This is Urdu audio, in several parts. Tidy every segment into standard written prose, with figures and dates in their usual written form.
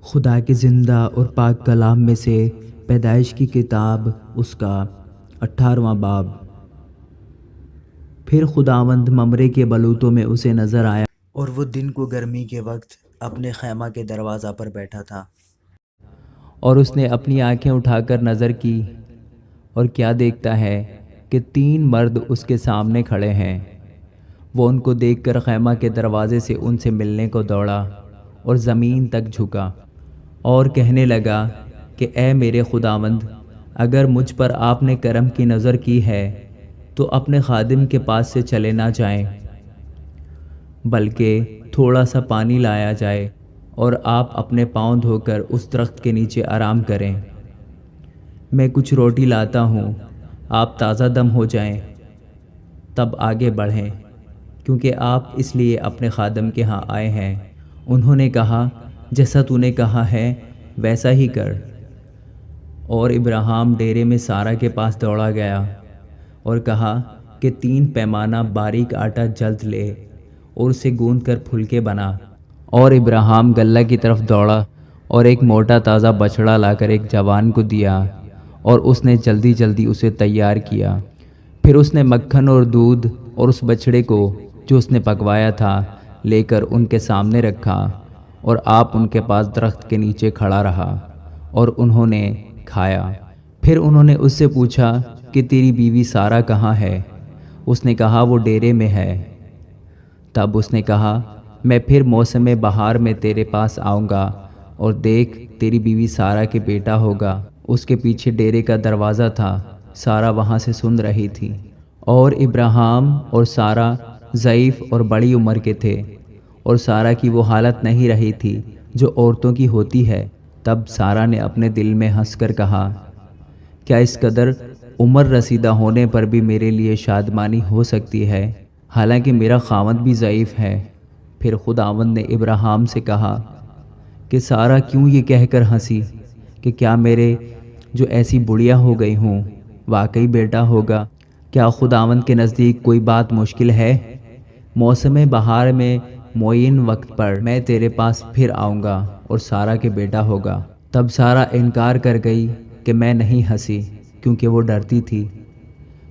خدا کے زندہ اور پاک کلام میں سے پیدائش کی کتاب اس کا 18واں باب۔ پھر خداوند ممرے کے بلوتوں میں اسے نظر آیا، اور وہ دن کو گرمی کے وقت اپنے خیمہ کے دروازہ پر بیٹھا تھا، اور اس نے اپنی آنکھیں اٹھا کر نظر کی، اور کیا دیکھتا ہے کہ 3 مرد اس کے سامنے کھڑے ہیں۔ وہ ان کو دیکھ کر خیمہ کے دروازے سے ان سے ملنے کو دوڑا اور زمین تک جھکا اور کہنے لگا کہ اے میرے خداوند، اگر مجھ پر آپ نے کرم کی نظر کی ہے تو اپنے خادم کے پاس سے چلے نہ جائیں، بلکہ تھوڑا سا پانی لایا جائے اور آپ اپنے پاؤں دھو کر اس درخت کے نیچے آرام کریں۔ میں کچھ روٹی لاتا ہوں، آپ تازہ دم ہو جائیں، تب آگے بڑھیں، کیونکہ آپ اس لیے اپنے خادم کے ہاں آئے ہیں۔ انہوں نے کہا، جیسا تو نے کہا ہے ویسا ہی کر۔ اور ابراہیم ڈیرے میں سارہ کے پاس دوڑا گیا اور کہا کہ 3 پیمانہ باریک آٹا جلد لے اور اسے گوندھ کر پھلکے بنا۔ اور ابراہیم گلہ کی طرف دوڑا اور ایک موٹا تازہ بچڑا لا کر ایک جوان کو دیا، اور اس نے جلدی جلدی اسے تیار کیا۔ پھر اس نے مکھن اور دودھ اور اس بچڑے کو جو اس نے پکوایا تھا لے کر ان کے سامنے رکھا، اور آپ ان کے پاس درخت کے نیچے کھڑا رہا، اور انہوں نے کھایا۔ پھر انہوں نے اس سے پوچھا کہ تیری بیوی سارہ کہاں ہے؟ اس نے کہا وہ ڈیرے میں ہے۔ تب اس نے کہا، میں پھر موسم بہار میں تیرے پاس آؤں گا، اور دیکھ تیری بیوی سارہ کے بیٹا ہوگا۔ اس کے پیچھے ڈیرے کا دروازہ تھا، سارہ وہاں سے سن رہی تھی۔ اور ابراہیم اور سارہ ضعیف اور بڑی عمر کے تھے، اور سارہ کی وہ حالت نہیں رہی تھی جو عورتوں کی ہوتی ہے۔ تب سارہ نے اپنے دل میں ہنس کر کہا، کیا اس قدر عمر رسیدہ ہونے پر بھی میرے لیے شادمانی ہو سکتی ہے، حالانکہ میرا خاوند بھی ضعیف ہے؟ پھر خداوند نے ابراہیم سے کہا کہ سارہ کیوں یہ کہہ کر ہنسی کہ کیا میرے جو ایسی بڑھیا ہو گئی ہوں واقعی بیٹا ہوگا؟ کیا خداوند کے نزدیک کوئی بات مشکل ہے؟ موسم بہار میں معین وقت پر میں تیرے پاس پھر آؤں گا اور سارہ کے بیٹا ہوگا۔ تب سارہ انکار کر گئی کہ میں نہیں ہنسی، کیونکہ وہ ڈرتی تھی۔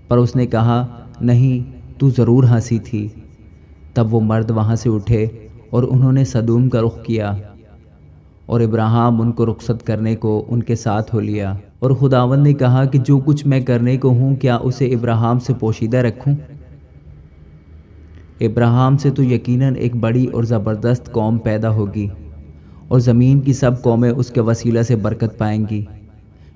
پر اس نے کہا، نہیں، تو ضرور ہنسی تھی۔ تب وہ مرد وہاں سے اٹھے اور انہوں نے سدوم کا رخ کیا، اور ابراہیم ان کو رخصت کرنے کو ان کے ساتھ ہو لیا۔ اور خداوند نے کہا کہ جو کچھ میں کرنے کو ہوں کیا اسے ابراہیم سے پوشیدہ رکھوں؟ ابراہیم سے تو یقیناً ایک بڑی اور زبردست قوم پیدا ہوگی، اور زمین کی سب قومیں اس کے وسیلہ سے برکت پائیں گی،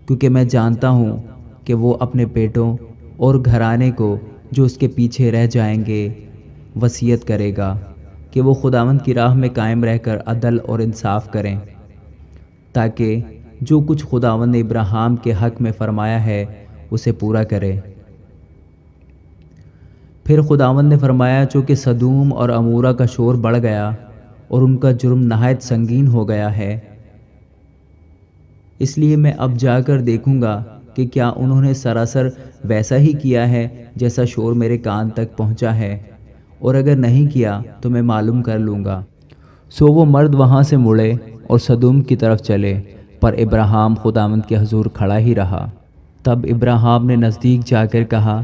کیونکہ میں جانتا ہوں کہ وہ اپنے بیٹوں اور گھرانے کو جو اس کے پیچھے رہ جائیں گے وصیت کرے گا کہ وہ خداوند کی راہ میں قائم رہ کر عدل اور انصاف کریں، تاکہ جو کچھ خداوند نے ابراہیم کے حق میں فرمایا ہے اسے پورا کرے۔ پھر خداوند نے فرمایا، چونکہ سدوم اور عمورہ کا شور بڑھ گیا اور ان کا جرم نہایت سنگین ہو گیا ہے، اس لیے میں اب جا کر دیکھوں گا کہ کیا انہوں نے سراسر ویسا ہی کیا ہے جیسا شور میرے کان تک پہنچا ہے، اور اگر نہیں کیا تو میں معلوم کر لوں گا۔ سو وہ مرد وہاں سے مڑے اور سدوم کی طرف چلے، پر ابراہیم خداوند کے حضور کھڑا ہی رہا۔ تب ابراہیم نے نزدیک جا کر کہا،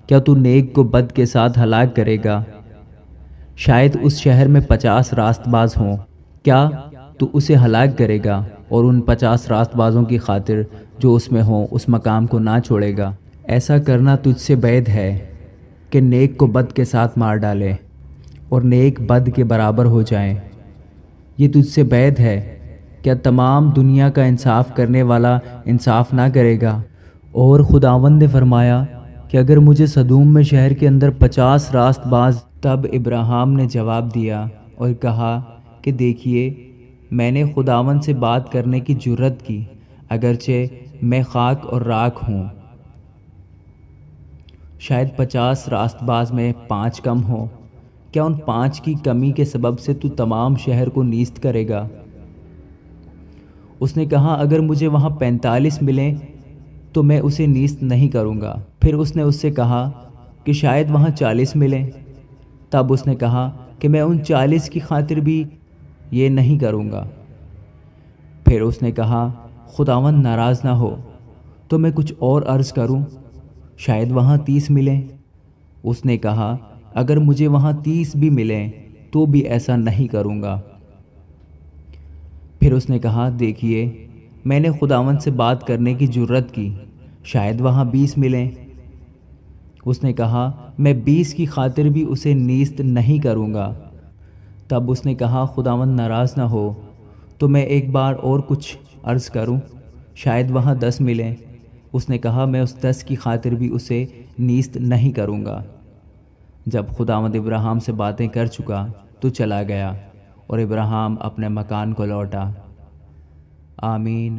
کیا تو نیک کو بد کے ساتھ ہلاک کرے گا؟ شاید اس شہر میں 50 راست باز ہوں، کیا تو اسے ہلاک کرے گا اور ان 50 راست بازوں کی خاطر جو اس میں ہوں اس مقام کو نہ چھوڑے گا؟ ایسا کرنا تجھ سے بعید ہے کہ نیک کو بد کے ساتھ مار ڈالے اور نیک بد کے برابر ہو جائیں۔ یہ تجھ سے بعید ہے، کیا تمام دنیا کا انصاف کرنے والا انصاف نہ کرے گا؟ اور خداوند نے فرمایا کہ اگر مجھے سدوم میں شہر کے اندر 50 راست باز۔ تب ابراہیم نے جواب دیا اور کہا کہ دیکھیے، میں نے خداوند سے بات کرنے کی جرت کی، اگرچہ میں خاک اور راکھ ہوں۔ شاید 50 راست باز میں 5 کم ہوں، کیا ان 5 کی کمی کے سبب سے تو تمام شہر کو نیست کرے گا؟ اس نے کہا، اگر مجھے وہاں 45 ملیں تو میں اسے نیست نہیں کروں گا۔ پھر اس نے اس سے کہا کہ شاید وہاں 40 ملیں۔ تب اس نے کہا کہ میں ان 40 کی خاطر بھی یہ نہیں کروں گا۔ پھر اس نے کہا خداوند ناراض نہ ہو تو میں کچھ اور عرض کروں، شاید وہاں 30 ملیں۔ اس نے کہا اگر مجھے وہاں 30 بھی ملیں تو بھی ایسا نہیں کروں گا۔ پھر اس نے کہا دیکھیے میں نے خداوند سے بات کرنے کی جرت کی، شاید وہاں 20 ملیں۔ اس نے کہا میں 20 کی خاطر بھی اسے نیست نہیں کروں گا۔ تب اس نے کہا خداوند ناراض نہ ہو تو میں ایک بار اور کچھ عرض کروں، شاید وہاں 10 ملیں۔ اس نے کہا میں اس 10 کی خاطر بھی اسے نیست نہیں کروں گا۔ جب خداوند ابراہیم سے باتیں کر چکا تو چلا گیا اور ابراہیم اپنے مکان کو لوٹا۔ آمین۔